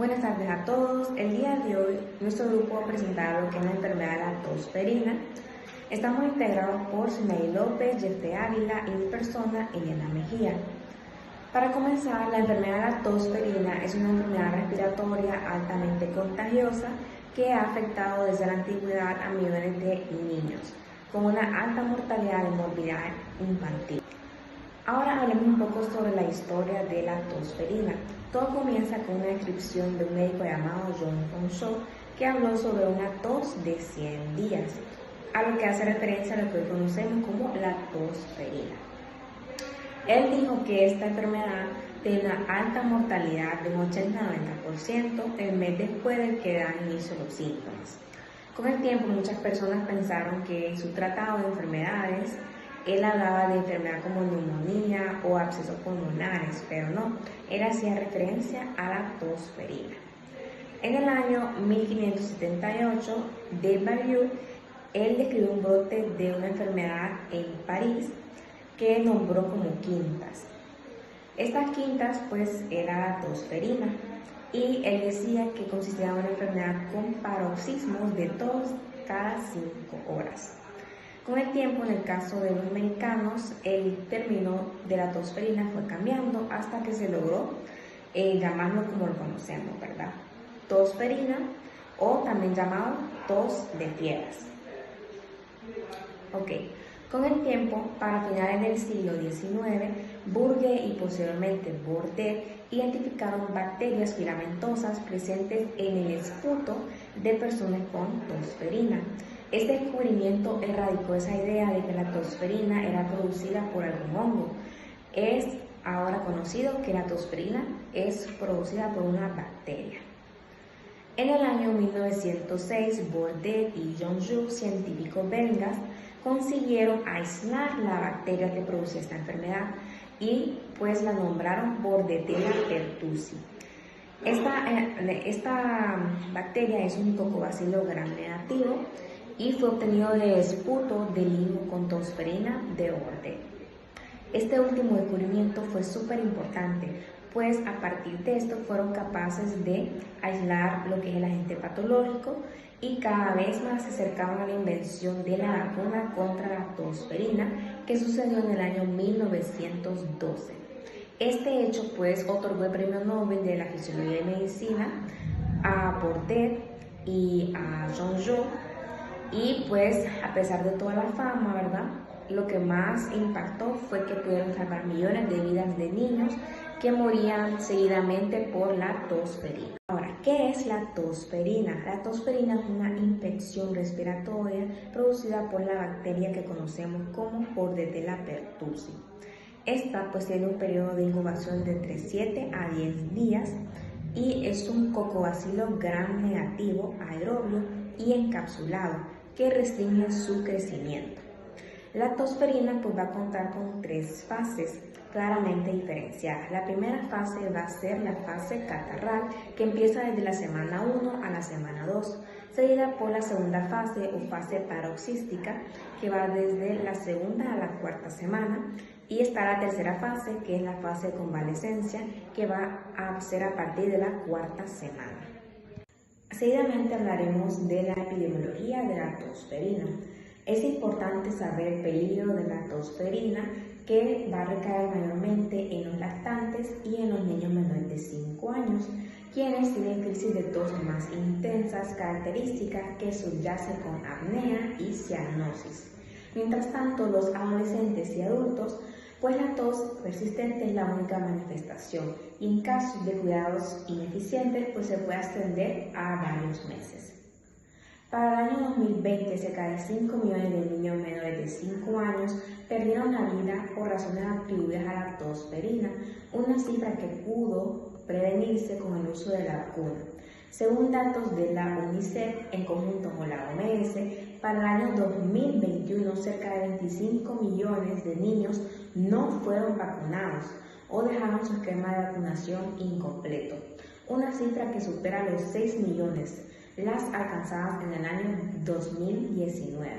Buenas tardes a todos. El día de hoy nuestro grupo va a presentar lo que es la enfermedad de la tosferina. Estamos integrados por Sinaí López, Jeffrey Ávila y mi persona, Elena Mejía. Para comenzar, la enfermedad de la tosferina es una enfermedad respiratoria altamente contagiosa que ha afectado desde la antigüedad a millones de niños, con una alta mortalidad y morbidad infantil. Ahora hablemos un poco sobre la historia de la tosferina. Todo comienza con una descripción de un médico llamado John Conshaw que habló sobre una tos de 100 días, a lo que hace referencia a lo que hoy conocemos como la tosferina. Él dijo que esta enfermedad tiene una alta mortalidad de un 80-90% el mes después de que dan inicio los síntomas. Con el tiempo muchas personas pensaron que en su tratado de enfermedades él hablaba de enfermedad como neumonía o abscesos pulmonares, pero no, él hacía referencia a la tosferina. En el año 1578, de Bariou, él describió un brote de una enfermedad en París que nombró como quintas. Estas quintas pues era la tosferina y él decía que consistía en una enfermedad con paroxismos de tos cada 5 horas. Con el tiempo, en el caso de los americanos, el término de la tosferina fue cambiando hasta que se logró llamarlo como lo conocemos, ¿verdad? Tosferina o también llamado tos de fieras. Ok, con el tiempo, para finales del siglo XIX, Burger y posteriormente Bordet identificaron bacterias filamentosas presentes en el esputo de personas con tosferina. Este descubrimiento erradicó esa idea de que la tosferina era producida por algún hongo. Es ahora conocido que la tosferina es producida por una bacteria. En el año 1906, Bordet y Jonjou, científicos belgas, consiguieron aislar la bacteria que produce esta enfermedad y pues la nombraron Bordetella pertussi. Esta bacteria es un Tocobacillus gram negativo y fue obtenido de esputo del higo con tosferina de Bordet. Este último descubrimiento fue súper importante, pues a partir de esto fueron capaces de aislar lo que es el agente patológico y cada vez más se acercaban a la invención de la vacuna contra la tosferina que sucedió en el año 1912. Este hecho pues otorgó el premio Nobel de la Fisiología y Medicina a Bordet y a Jonjou. Y pues a pesar de toda la fama, ¿verdad? Lo que más impactó fue que pudieron salvar millones de vidas de niños que morían seguidamente por la tosferina. Ahora, ¿qué es la tosferina? La tosferina es una infección respiratoria producida por la bacteria que conocemos como Bordetella pertussi. Esta pues tiene un periodo de incubación de entre 7 a 10 días y es un Tocobacillus gram negativo aerobio y encapsulado que restringe su crecimiento. La tosferina pues va a contar con 3 fases claramente diferenciadas. La primera fase va a ser la fase catarral, que empieza desde la semana 1 a la semana 2, seguida por la segunda fase o fase paroxística, que va desde la segunda a la 4ª semana, y está la tercera fase, que es la fase de convalescencia, que va a ser a partir de la 4ª semana. Seguidamente hablaremos de la epidemiología de la tosferina. Es importante saber el peligro de la tosferina, que va a recaer mayormente en los lactantes y en los niños menores de 5 años, quienes tienen crisis de tos más intensas, características que subyacen con apnea y cianosis. Mientras tanto, los adolescentes y adultos, pues la tos persistente es la única manifestación y en casos de cuidados ineficientes pues se puede extender a varios meses. Para el año 2020, cerca de 5 millones de niños menores de 5 años perdieron la vida por razones atribuidas a la tosferina, una cifra que pudo prevenirse con el uso de la vacuna. Según datos de la UNICEF en conjunto con la OMS, para el año 2021 cerca de 25 millones de niños no fueron vacunados o dejaron su esquema de vacunación incompleto, una cifra que supera los 6 millones, las alcanzadas en el año 2019.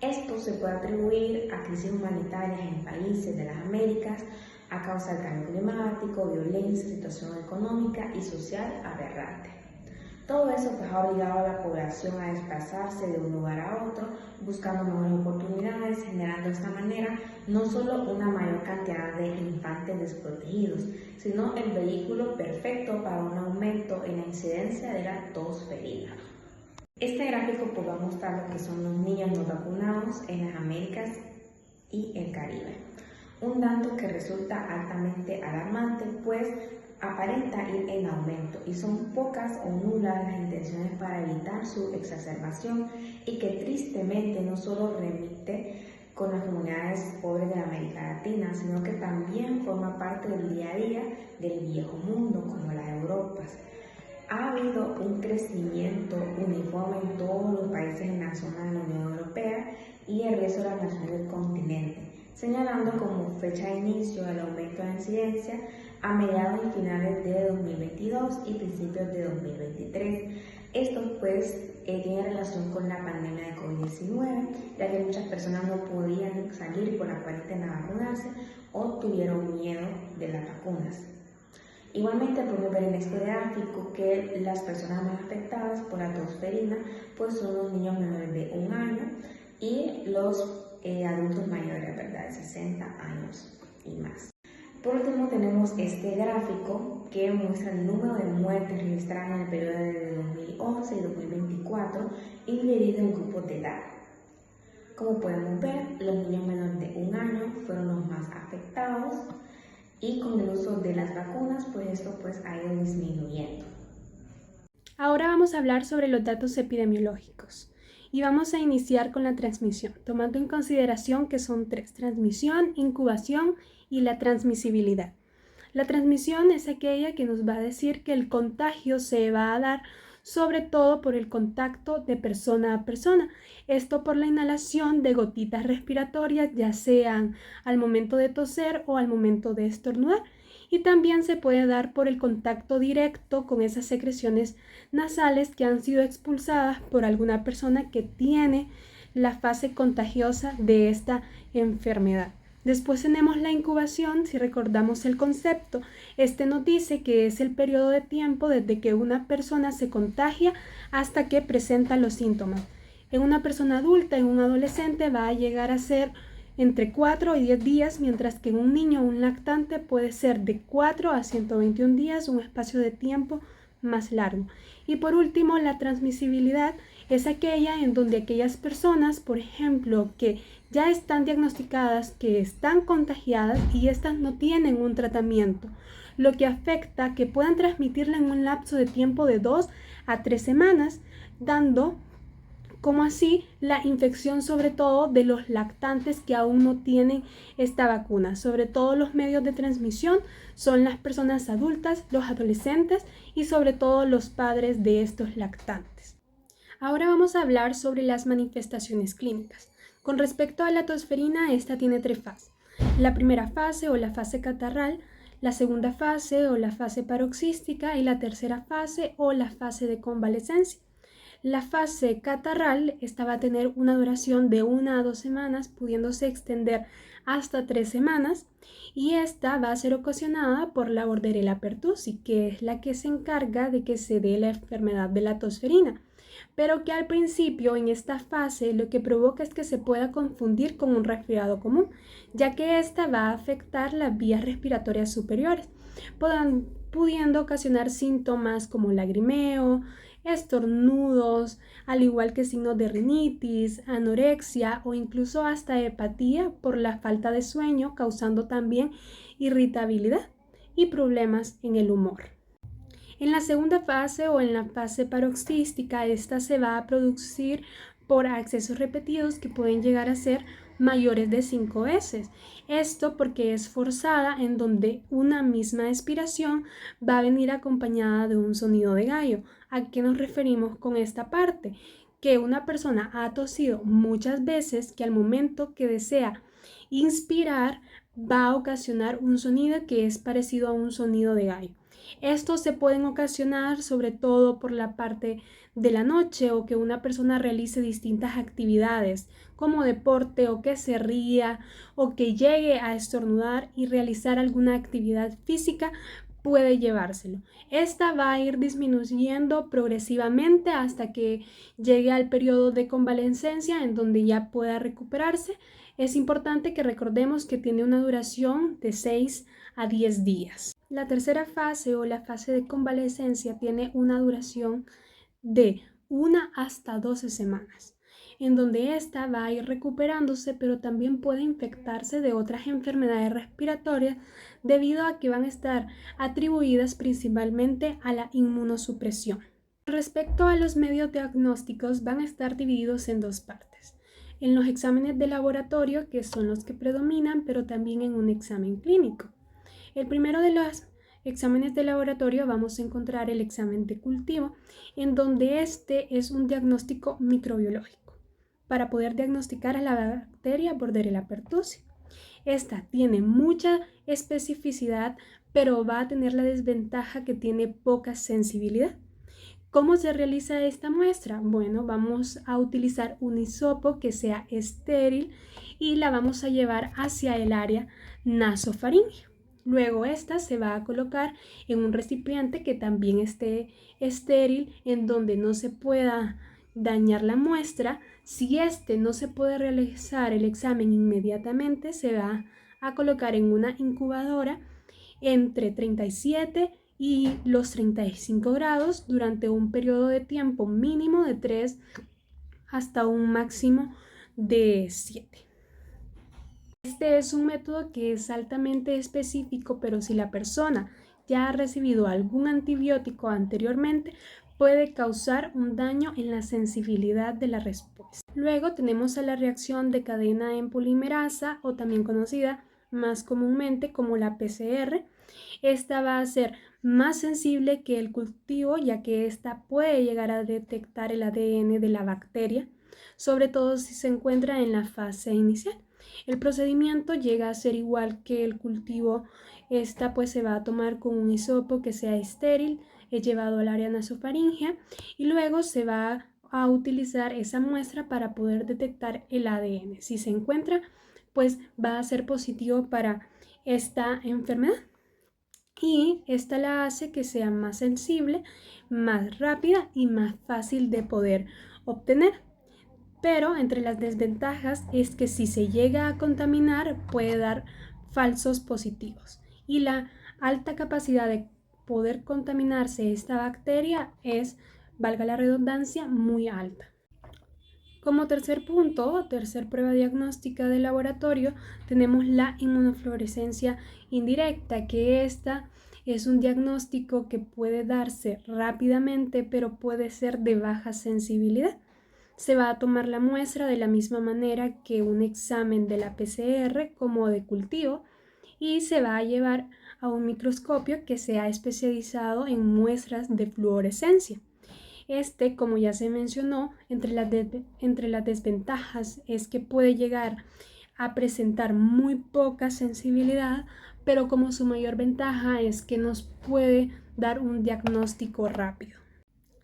Esto se puede atribuir a crisis humanitarias en países de las Américas, a causa del cambio climático, violencia, situación económica y social aberrante. Todo eso pues, ha obligado a la población a desplazarse de un lugar a otro, buscando nuevas oportunidades, generando de esta manera no solo una mayor cantidad de infantes desprotegidos, sino el vehículo perfecto para un aumento en la incidencia de la tos ferina. Este gráfico pues, va a mostrar lo que son los niños no vacunados en las Américas y el Caribe. Un dato que resulta altamente alarmante, pues aparenta ir en aumento y son pocas o nulas las intenciones para evitar su exacerbación y que tristemente no solo remite con las comunidades pobres de América Latina, sino que también forma parte del día a día del viejo mundo, como las Europas. Ha habido un crecimiento uniforme en todos los países en la zona de la Unión Europea y el resto de las naciones del continente, señalando como fecha de inicio del aumento de la incidencia a mediados y finales de 2022 y principios de 2023. Esto pues tiene relación con la pandemia de COVID-19, ya que muchas personas no podían salir por la cuarentena a vacunarse o tuvieron miedo de las vacunas. Igualmente podemos ver en este gráfico que las personas más afectadas por la tos ferina pues son los niños menores de 1 año y los adultos mayores, ¿verdad?, de 60 años y más. Por último tenemos este gráfico que muestra el número de muertes registradas en el periodo de 2011 y 2024 y dividido en grupos de edad. Como podemos ver, los niños menores de 1 año fueron los más afectados y con el uso de las vacunas, pues esto pues ha ido disminuyendo. Ahora vamos a hablar sobre los datos epidemiológicos y vamos a iniciar con la transmisión, tomando en consideración que son 3: transmisión, incubación y la transmisibilidad. La transmisión es aquella que nos va a decir que el contagio se va a dar sobre todo por el contacto de persona a persona. Esto por la inhalación de gotitas respiratorias, ya sean al momento de toser o al momento de estornudar. Y también se puede dar por el contacto directo con esas secreciones nasales que han sido expulsadas por alguna persona que tiene la fase contagiosa de esta enfermedad. Después tenemos la incubación, si recordamos el concepto. Este nos dice que es el periodo de tiempo desde que una persona se contagia hasta que presenta los síntomas. En una persona adulta, en un adolescente, va a llegar a ser entre 4 y 10 días, mientras que en un niño o un lactante puede ser de 4 a 121 días, un espacio de tiempo más largo. Y por último, la transmisibilidad es aquella en donde aquellas personas, por ejemplo, que ya están diagnosticadas, que están contagiadas y estas no tienen un tratamiento, lo que afecta que puedan transmitirla en un lapso de tiempo de 2 a 3 semanas, dando como así la infección sobre todo de los lactantes que aún no tienen esta vacuna. Sobre todo los medios de transmisión son las personas adultas, los adolescentes y sobre todo los padres de estos lactantes. Ahora vamos a hablar sobre las manifestaciones clínicas. Con respecto a la tosferina, esta tiene 3 fases. La primera fase o la fase catarral, la segunda fase o la fase paroxística y la tercera fase o la fase de convalescencia. La fase catarral, esta va a tener una duración de 1 a 2 semanas, pudiéndose extender hasta 3 semanas, y esta va a ser ocasionada por la Bordetella pertussis, que es la que se encarga de que se dé la enfermedad de la tosferina, pero que al principio en esta fase lo que provoca es que se pueda confundir con un resfriado común, ya que esta va a afectar las vías respiratorias superiores, pudiendo ocasionar síntomas como lagrimeo, estornudos, al igual que signos de rinitis, anorexia o incluso hasta hepatía por la falta de sueño, causando también irritabilidad y problemas en el humor. En la segunda fase o en la fase paroxística, esta se va a producir por accesos repetidos que pueden llegar a ser mayores de 5 veces. Esto porque es forzada, en donde una misma expiración va a venir acompañada de un sonido de gallo. ¿A qué nos referimos con esta parte? Que una persona ha tosido muchas veces, que al momento que desea inspirar va a ocasionar un sonido que es parecido a un sonido de gallo. Estos se pueden ocasionar sobre todo por la parte de la noche o que una persona realice distintas actividades como deporte o que se ría o que llegue a estornudar y realizar alguna actividad física, puede llevárselo. Esta va a ir disminuyendo progresivamente hasta que llegue al periodo de convalecencia en donde ya pueda recuperarse. Es importante que recordemos que tiene una duración de 6 a 10 días. La tercera fase o la fase de convalecencia tiene una duración de 1 hasta 12 semanas, en donde ésta va a ir recuperándose, pero también puede infectarse de otras enfermedades respiratorias debido a que van a estar atribuidas principalmente a la inmunosupresión. Respecto a los medios diagnósticos, van a estar divididos en dos partes. En los exámenes de laboratorio, que son los que predominan, pero también en un examen clínico. El primero de los exámenes de laboratorio vamos a encontrar el examen de cultivo, en donde este es un diagnóstico microbiológico para poder diagnosticar a la bacteria Bordetella pertussis. Esta tiene mucha especificidad, pero va a tener la desventaja que tiene poca sensibilidad. ¿Cómo se realiza esta muestra? Bueno, vamos a utilizar un hisopo que sea estéril y la vamos a llevar hacia el área nasofaríngea. Luego esta se va a colocar en un recipiente que también esté estéril, en donde no se pueda dañar la muestra. Si no se puede realizar el examen inmediatamente, se va a colocar en una incubadora entre 37 y los 35 grados durante un periodo de tiempo mínimo de 3 hasta un máximo de 7. Este es un método que es altamente específico, pero si la persona ya ha recibido algún antibiótico anteriormente, puede causar un daño en la sensibilidad de la respuesta. Luego tenemos a la reacción de cadena en polimerasa, o también conocida más comúnmente como la PCR. Esta va a ser más sensible que el cultivo, ya que esta puede llegar a detectar el ADN de la bacteria, sobre todo si se encuentra en la fase inicial. El procedimiento llega a ser igual que el cultivo. Esta pues se va a tomar con un hisopo que sea estéril, es llevado al área nasofaríngea y luego se va a utilizar esa muestra para poder detectar el ADN. Si se encuentra, pues va a ser positivo para esta enfermedad. Y esta la hace que sea más sensible, más rápida y más fácil de poder obtener. Pero entre las desventajas es que si se llega a contaminar puede dar falsos positivos. Y la alta capacidad de poder contaminarse esta bacteria es, valga la redundancia, muy alta. Como tercer punto, tercer prueba diagnóstica de laboratorio, tenemos la inmunofluorescencia indirecta, que esta es un diagnóstico que puede darse rápidamente, pero puede ser de baja sensibilidad. Se va a tomar la muestra de la misma manera que un examen de la PCR como de cultivo y se va a llevar a un microscopio que sea especializado en muestras de fluorescencia. Como ya se mencionó, entre las desventajas es que puede llegar a presentar muy poca sensibilidad, pero como su mayor ventaja es que nos puede dar un diagnóstico rápido.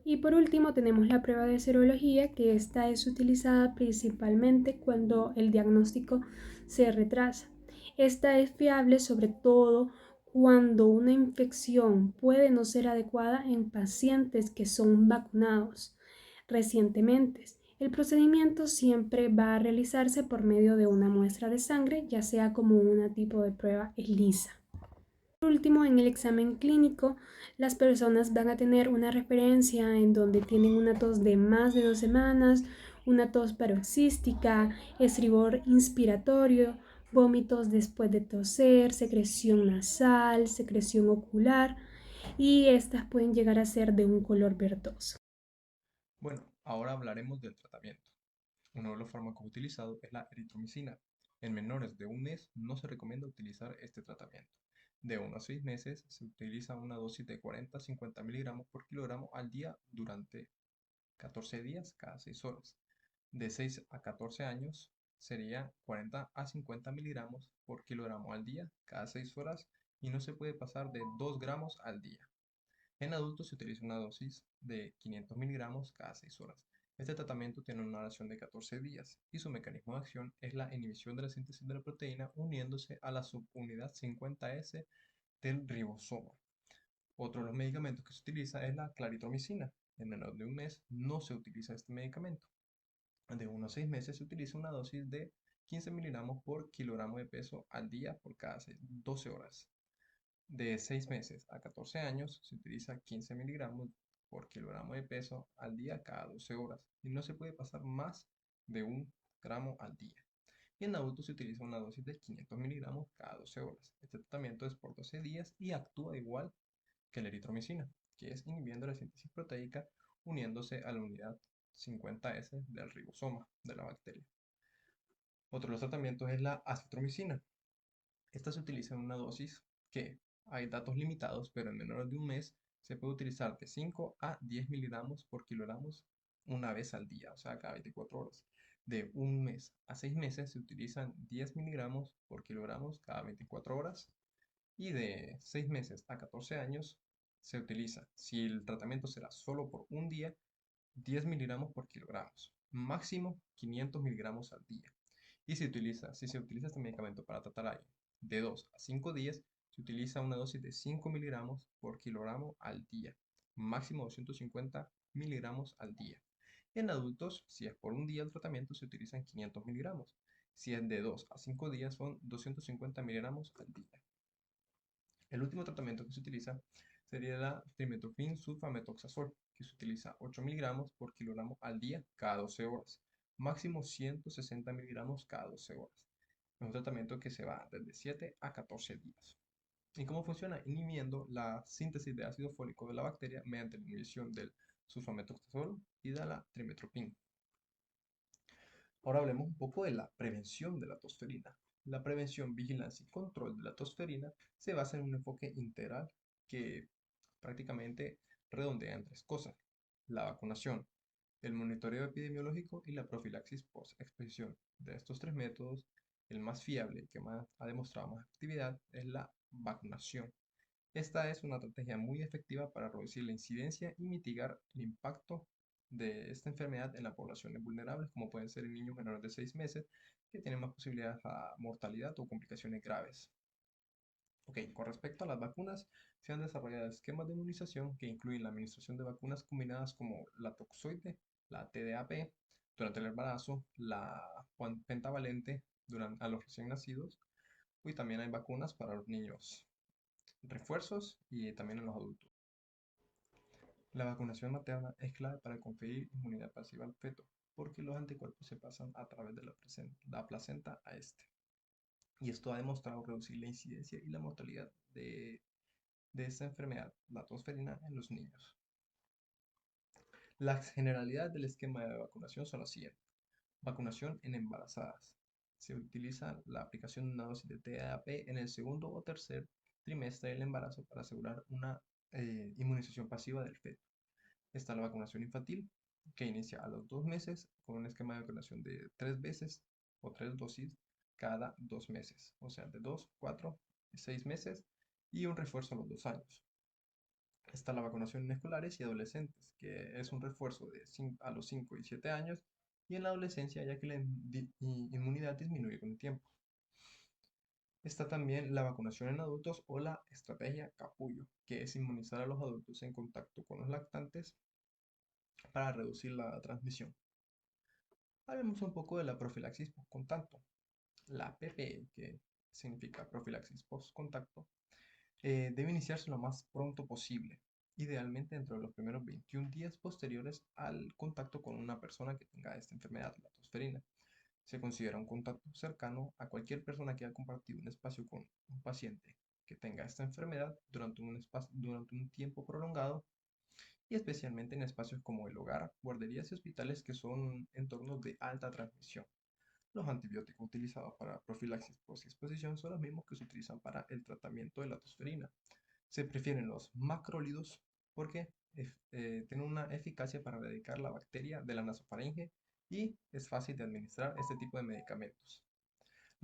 Y por último tenemos la prueba de serología, que esta es utilizada principalmente cuando el diagnóstico se retrasa. Esta es fiable sobre todo cuando una infección puede no ser adecuada en pacientes que son vacunados recientemente. El procedimiento siempre va a realizarse por medio de una muestra de sangre, ya sea como un tipo de prueba ELISA. Por último, en el examen clínico, las personas van a tener una referencia en donde tienen una tos de más de 2 semanas, una tos paroxística, estribor inspiratorio, vómitos después de toser, secreción nasal, secreción ocular, y estas pueden llegar a ser de un color verdoso. Bueno, ahora hablaremos del tratamiento. Uno de los fármacos utilizados es la eritromicina. En menores de un mes no se recomienda utilizar este tratamiento. De 1 a 6 meses se utiliza una dosis de 40 a 50 miligramos por kilogramo al día durante 14 días cada 6 horas. De 6 a 14 años sería 40 a 50 miligramos por kilogramo al día cada 6 horas y no se puede pasar de 2 gramos al día. En adultos se utiliza una dosis de 500 miligramos cada 6 horas. Este tratamiento tiene una duración de 14 días y su mecanismo de acción es la inhibición de la síntesis de la proteína uniéndose a la subunidad 50S del ribosoma. Otro de los medicamentos que se utiliza es la claritromicina. En menor de un mes no se utiliza este medicamento. De 1 a 6 meses se utiliza una dosis de 15 miligramos por kilogramo de peso al día por cada 12 horas. De 6 meses a 14 años se utiliza 15 miligramos por kilogramo de peso al día cada 12 horas y no se puede pasar más de 1 gramo al día. Y en adultos se utiliza una dosis de 500 miligramos cada 12 horas. Este tratamiento es por 12 días y actúa igual que la eritromicina, que es inhibiendo la síntesis proteica uniéndose a la unidad 50S del ribosoma de la bacteria. Otro de los tratamientos es la acitromicina. Esta se utiliza en una dosis que hay datos limitados, pero en menor de un mes se puede utilizar de 5 a 10 miligramos por kilogramos una vez al día, o sea, cada 24 horas. De un mes a 6 meses se utilizan 10 miligramos por kilogramos cada 24 horas y de 6 meses a 14 años se utiliza, si el tratamiento será solo por un día, 10 miligramos por kilogramos, máximo 500 miligramos al día. Y si se utiliza este medicamento para tratar a alguien de 2 a 5 días, se utiliza una dosis de 5 miligramos por kilogramo al día, máximo 250 miligramos al día. En adultos, si es por un día el tratamiento, se utilizan 500 miligramos. Si es de 2 a 5 días, son 250 miligramos al día. El último tratamiento que se utiliza sería la trimethoprim sulfamethoxazole, que se utiliza 8 miligramos por kilogramo al día cada 12 horas, máximo 160 miligramos cada 12 horas. Es un tratamiento que se va desde 7 a 14 días. ¿Y cómo funciona? Inhibiendo la síntesis de ácido fólico de la bacteria mediante la inhibición del sulfamethoxazole y de la trimethoprim. Ahora hablemos un poco de la prevención de la tosferina. La prevención, vigilancia y control de la tosferina se basa en un enfoque integral que prácticamente redondea en tres cosas: la vacunación, el monitoreo epidemiológico y la profilaxis post-exposición. De estos tres métodos, el más fiable y que más ha demostrado más actividad es la vacunación. Esta es una estrategia muy efectiva para reducir la incidencia y mitigar el impacto de esta enfermedad en las poblaciones vulnerables, como pueden ser en niños menores de 6 meses, que tienen más posibilidades a mortalidad o complicaciones graves. Ok, con respecto a las vacunas, se han desarrollado esquemas de inmunización que incluyen la administración de vacunas combinadas como la toxoide, la TDAP, durante el embarazo, la pentavalente a los recién nacidos, y también hay vacunas para los niños refuerzos y también en los adultos. La vacunación materna es clave para conferir inmunidad pasiva al feto, porque los anticuerpos se pasan a través de la placenta a este. Y esto ha demostrado reducir la incidencia y la mortalidad de esta enfermedad, la tosferina, en los niños. Las generalidades del esquema de vacunación son las siguientes. Vacunación en embarazadas. Se utiliza la aplicación de una dosis de TDAP en el segundo o tercer trimestre del embarazo para asegurar una inmunización pasiva del feto. Está la vacunación infantil, que inicia a los 2 meses con un esquema de vacunación de 3 veces o 3 dosis cada 2 meses, o sea, de 2, 4 y 6 meses y un refuerzo a los 2 años. Está la vacunación en escolares y adolescentes, que es un refuerzo a los 5 y 7 años y en la adolescencia, ya que la inmunidad disminuye con el tiempo. Está también la vacunación en adultos o la estrategia capullo, que es inmunizar a los adultos en contacto con los lactantes para reducir la transmisión. Hablemos un poco de la profilaxis post-contacto. La PPE, que significa profilaxis post-contacto, debe iniciarse lo más pronto posible, idealmente dentro de los primeros 21 días posteriores al contacto con una persona que tenga esta enfermedad, la tosferina. Se considera un contacto cercano a cualquier persona que haya compartido un espacio con un paciente que tenga esta enfermedad durante un tiempo prolongado y especialmente en espacios como el hogar, guarderías y hospitales que son entornos de alta transmisión. Los antibióticos utilizados para profilaxis post-exposición son los mismos que se utilizan para el tratamiento de la tosferina. Se prefieren los macrólidos porque tienen una eficacia para erradicar la bacteria de la nasofaringe y es fácil de administrar este tipo de medicamentos.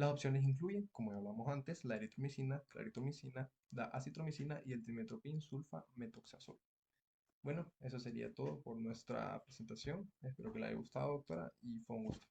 Las opciones incluyen, como ya hablamos antes, la eritromicina, claritromicina, la acitromicina y el trimethoprim sulfa-metoxazol. Bueno, eso sería todo por nuestra presentación. Espero que le haya gustado, doctora, y fue un gusto.